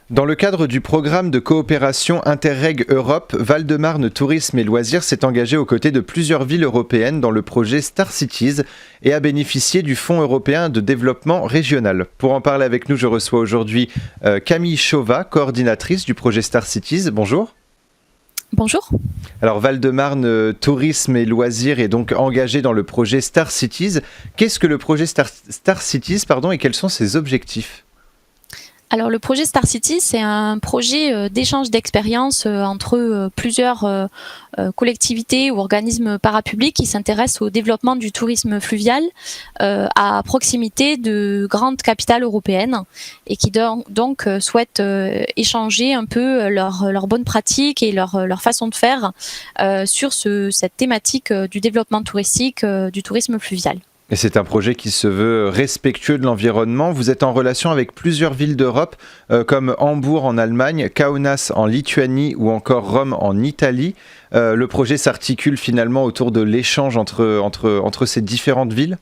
Dans le cadre du programme de coopération Interreg Europe, Val-de-Marne Tourisme et Loisirs s'est engagé aux côtés de plusieurs villes européennes dans le projet Star Cities et a bénéficié du Fonds européen de développement régional. Pour en parler avec nous, je reçois aujourd'hui Camille Chauvat, coordinatrice du projet Star Cities. Bonjour. Bonjour. Alors Val-de-Marne Tourisme et Loisirs est donc engagé dans le projet Star Cities. Qu'est-ce que le projet Star Cities et quels sont ses objectifs ? Alors le projet Star City, c'est un projet d'échange d'expériences entre plusieurs collectivités ou organismes parapublics qui s'intéressent au développement du tourisme fluvial à proximité de grandes capitales européennes et qui donc souhaitent échanger un peu leurs bonnes pratiques et leur façon de faire sur cette thématique du développement touristique du tourisme fluvial. Et c'est un projet qui se veut respectueux de l'environnement. Vous êtes en relation avec plusieurs villes d'Europe, comme Hambourg en Allemagne, Kaunas en Lituanie ou encore Rome en Italie. Le projet s'articule finalement autour de l'échange entre ces différentes villes ?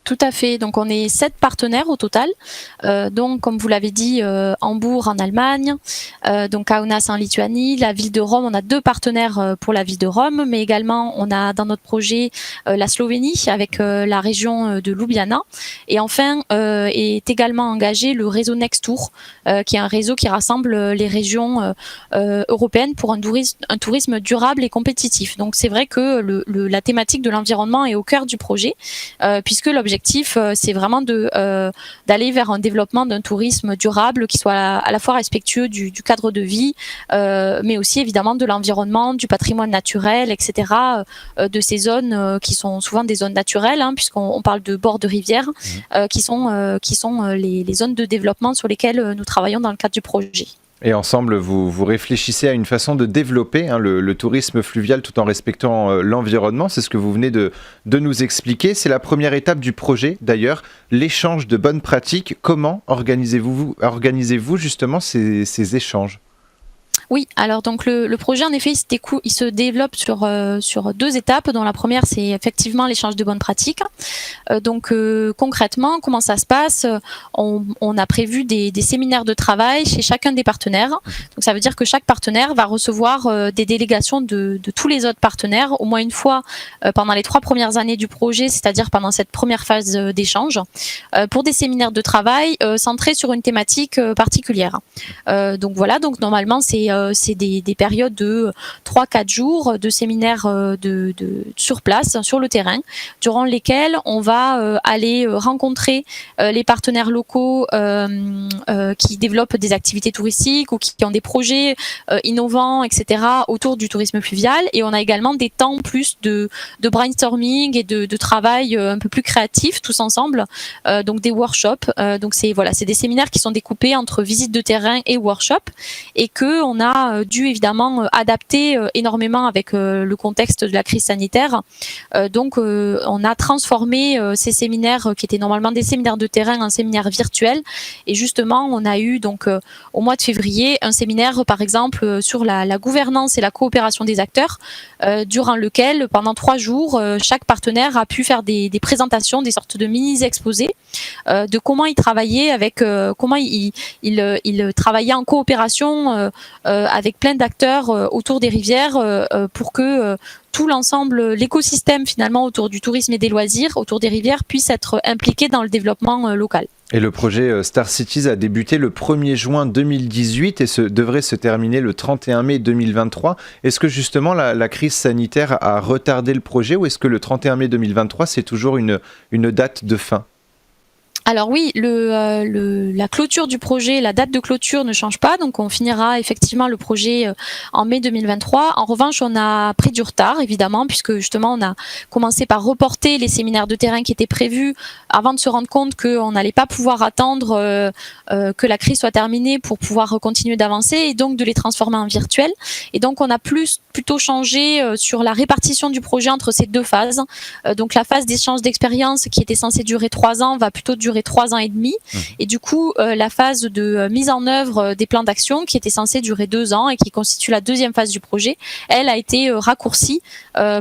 Tout à fait. Donc on est 7 partenaires au total. Donc comme vous l'avez dit, Hambourg en Allemagne, donc Kaunas en Lituanie, la ville de Rome. On a 2 partenaires pour la ville de Rome, mais également on a dans notre projet la Slovénie avec la région de Ljubljana. Et enfin est également engagé le réseau Nextour, qui est un réseau qui rassemble les régions européennes pour un tourisme durable et compétitif. Donc c'est vrai que la thématique de l'environnement est au cœur du projet, puisque l'objectif c'est vraiment d'aller vers un développement d'un tourisme durable qui soit à la fois respectueux du cadre de vie, mais aussi évidemment de l'environnement, du patrimoine naturel, etc., de ces zones qui sont souvent des zones naturelles, puisqu'on parle de bords de rivières, qui sont les zones de développement sur lesquelles nous travaillons dans le cadre du projet. Et ensemble, vous réfléchissez à une façon de développer le tourisme fluvial tout en respectant l'environnement. C'est ce que vous venez de nous expliquer. C'est la première étape du projet, d'ailleurs, l'échange de bonnes pratiques. Comment organisez-vous justement ces échanges ? Oui, alors donc le projet en effet il se développe sur 2 étapes, dont la première c'est effectivement l'échange de bonnes pratiques. Donc concrètement, comment ça se passe ? On a prévu des séminaires de travail chez chacun des partenaires. Donc ça veut dire que chaque partenaire va recevoir des délégations de tous les autres partenaires au moins une fois pendant les 3 premières années du projet, c'est-à-dire pendant cette première phase d'échange, pour des séminaires de travail centrés sur une thématique particulière. Donc voilà, donc normalement c'est des périodes de 3-4 jours de séminaires sur place, sur le terrain, durant lesquels on va aller rencontrer les partenaires locaux qui développent des activités touristiques ou qui ont des projets innovants, etc., autour du tourisme fluvial. Et on a également des temps plus de brainstorming et de travail un peu plus créatif tous ensemble, donc des workshops. Donc c'est des séminaires qui sont découpés entre visites de terrain et workshops, et que on a dû évidemment adapter énormément avec le contexte de la crise sanitaire. Donc on a transformé ces séminaires qui étaient normalement des séminaires de terrain en séminaires virtuels, et justement on a eu donc au mois de février un séminaire par exemple sur la gouvernance et la coopération des acteurs, durant lequel pendant 3 jours chaque partenaire a pu faire des présentations, des sortes de mini-exposés de comment ils travaillaient comment ils travaillaient en coopération avec plein d'acteurs autour des rivières pour que tout l'ensemble, l'écosystème finalement autour du tourisme et des loisirs, autour des rivières, puisse être impliqué dans le développement local. Et le projet Star Cities a débuté le 1er juin 2018 et devrait se terminer le 31 mai 2023. Est-ce que justement la crise sanitaire a retardé le projet, ou est-ce que le 31 mai 2023 c'est toujours une date de fin ? Alors oui, la clôture du projet, la date de clôture ne change pas, donc on finira effectivement le projet en mai 2023. En revanche, on a pris du retard, évidemment, puisque justement on a commencé par reporter les séminaires de terrain qui étaient prévus avant de se rendre compte qu'on n'allait pas pouvoir attendre que la crise soit terminée pour pouvoir continuer d'avancer, et donc de les transformer en virtuels. Et donc on a plutôt changé sur la répartition du projet entre ces 2 phases. Donc la phase d'échange d'expérience qui était censée durer 3 ans va plutôt durer durer 3 ans et demi. Et du coup, la phase de mise en œuvre des plans d'action, qui était censée durer 2 ans et qui constitue la deuxième phase du projet, elle a été raccourcie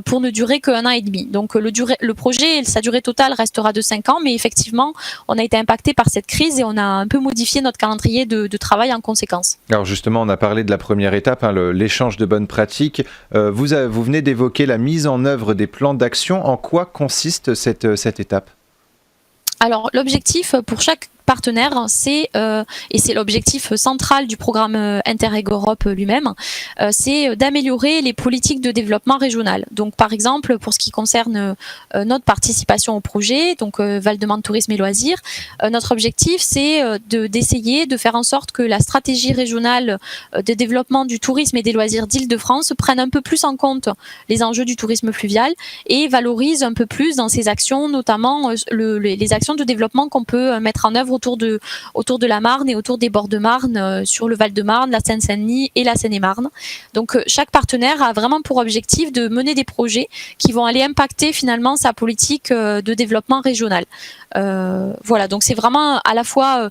pour ne durer qu'1 an et demi. Donc le projet, sa durée totale restera de 5 ans, mais effectivement, on a été impacté par cette crise et on a un peu modifié notre calendrier de travail en conséquence. Alors justement, on a parlé de la première étape, hein, l'échange de bonnes pratiques. Vous venez d'évoquer la mise en œuvre des plans d'action. En quoi consiste cette étape ? Alors l'objectif pour chaque partenaire, et c'est l'objectif central du programme Interreg Europe lui-même, c'est d'améliorer les politiques de développement régional. Donc par exemple, pour ce qui concerne notre participation au projet, donc Val-de-Marne Tourisme et Loisirs, notre objectif c'est d'essayer de faire en sorte que la stratégie régionale de développement du tourisme et des loisirs d'Île-de-France prenne un peu plus en compte les enjeux du tourisme fluvial et valorise un peu plus dans ses actions, notamment les actions de développement qu'on peut mettre en œuvre autour de la Marne et autour des bords de Marne, sur le Val-de-Marne, la Seine-Saint-Denis et la Seine-et-Marne. Donc chaque partenaire a vraiment pour objectif de mener des projets qui vont aller impacter finalement sa politique de développement régional. Voilà, donc c'est vraiment à la fois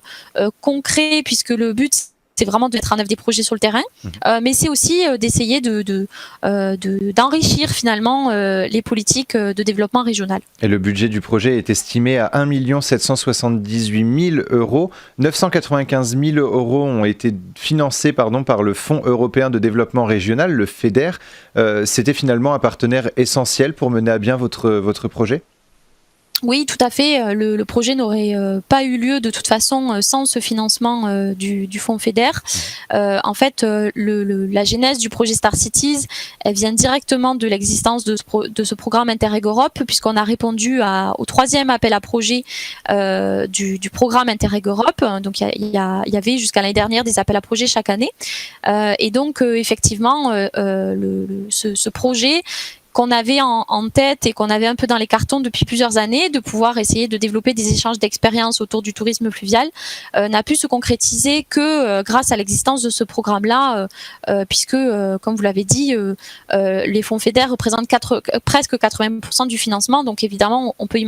concret, puisque le but c'est vraiment de mettre en œuvre des projets sur le terrain, mais c'est aussi d'essayer d'enrichir finalement les politiques de développement régional. Et le budget du projet est estimé à 1 778 000 euros. 995 000 euros ont été financés par le Fonds européen de développement régional, le FEDER. C'était finalement un partenaire essentiel pour mener à bien votre projet ? Oui, tout à fait. Le projet n'aurait pas eu lieu de toute façon sans ce financement du fonds FEDER. En fait, la genèse du projet Star Cities, elle vient directement de l'existence de ce programme Interreg Europe, puisqu'on a répondu au 3e appel à projet du programme Interreg Europe. Donc il y avait jusqu'à l'année dernière des appels à projet chaque année. Et donc effectivement, ce projet qu'on avait en tête et qu'on avait un peu dans les cartons depuis plusieurs années, de pouvoir essayer de développer des échanges d'expériences autour du tourisme fluvial, n'a pu se concrétiser que grâce à l'existence de ce programme-là, puisque, comme vous l'avez dit, les fonds FEDER représentent presque 80% du financement. Donc évidemment, on peut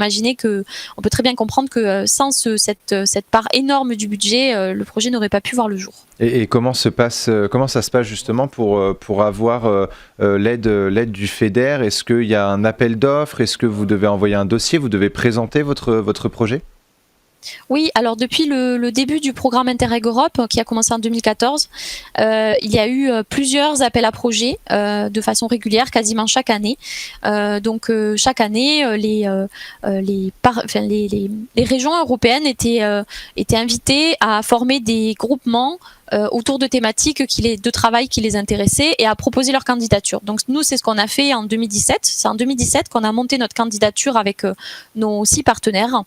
très bien comprendre que sans cette part énorme du budget, le projet n'aurait pas pu voir le jour. Et comment ça se passe justement pour avoir l'aide du FEDER ? Est-ce qu'il y a un appel d'offres ? Est-ce que vous devez envoyer un dossier ? Vous devez présenter votre projet ? Oui, alors depuis le début du programme Interreg Europe, qui a commencé en 2014, il y a eu plusieurs appels à projets de façon régulière, quasiment chaque année. Donc chaque année, les régions européennes étaient invitées à former des groupements autour de thématiques de travail qui les intéressaient et à proposer leur candidature. Donc nous, c'est ce qu'on a fait en 2017. C'est en 2017 qu'on a monté notre candidature avec nos 6 partenaires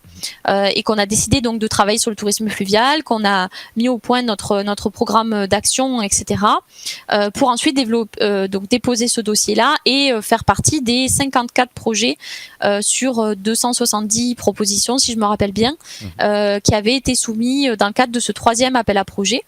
et qu'on a décidé donc de travailler sur le tourisme fluvial, qu'on a mis au point notre programme d'action, etc. Pour ensuite donc déposer ce dossier-là et faire partie des 54 projets sur 270 propositions, si je me rappelle bien, qui avaient été soumis dans le cadre de ce 3e appel à projet.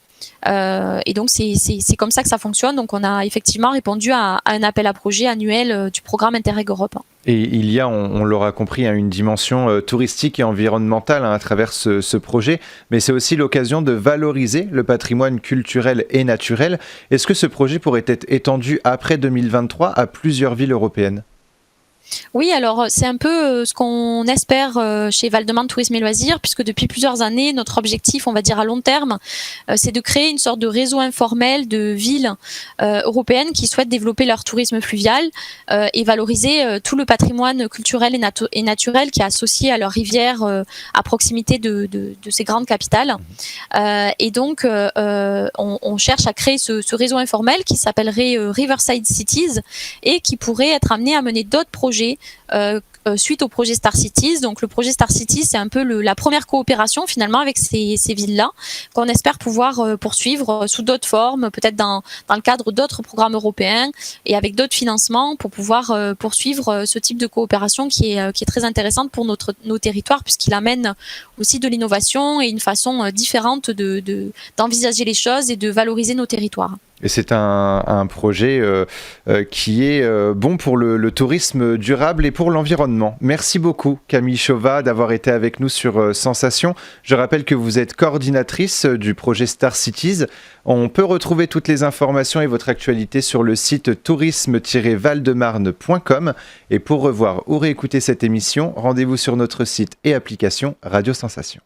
Et donc c'est comme ça que ça fonctionne. Donc on a effectivement répondu à un appel à projet annuel du programme Interreg Europe. Et il y a, on l'aura compris, une dimension touristique et environnementale à travers ce projet, mais c'est aussi l'occasion de valoriser le patrimoine culturel et naturel. Est-ce que ce projet pourrait être étendu après 2023 à plusieurs villes européennes ? Oui, alors c'est un peu ce qu'on espère chez Val-de-Marne Tourisme et Loisirs, puisque depuis plusieurs années, notre objectif, on va dire à long terme, c'est de créer une sorte de réseau informel de villes européennes qui souhaitent développer leur tourisme fluvial et valoriser tout le patrimoine culturel et naturel qui est associé à leurs rivières à proximité de ces grandes capitales. Et donc, on cherche à créer ce réseau informel qui s'appellerait Riverside Cities et qui pourrait être amené à mener d'autres projets suite au projet Star Cities. Donc le projet Star Cities, c'est un peu la première coopération finalement avec ces villes-là, qu'on espère pouvoir poursuivre sous d'autres formes, peut-être dans le cadre d'autres programmes européens et avec d'autres financements pour pouvoir poursuivre ce type de coopération qui est très intéressante pour nos territoires, puisqu'il amène aussi de l'innovation et une façon différente d'envisager les choses et de valoriser nos territoires. Et c'est un projet qui est bon pour le tourisme durable et pour l'environnement. Merci beaucoup Camille Chauvat d'avoir été avec nous sur Sensation. Je rappelle que vous êtes coordinatrice du projet Star Cities. On peut retrouver toutes les informations et votre actualité sur le site tourisme-valdemarne.com. Et pour revoir ou réécouter cette émission, rendez-vous sur notre site et application Radio Sensation.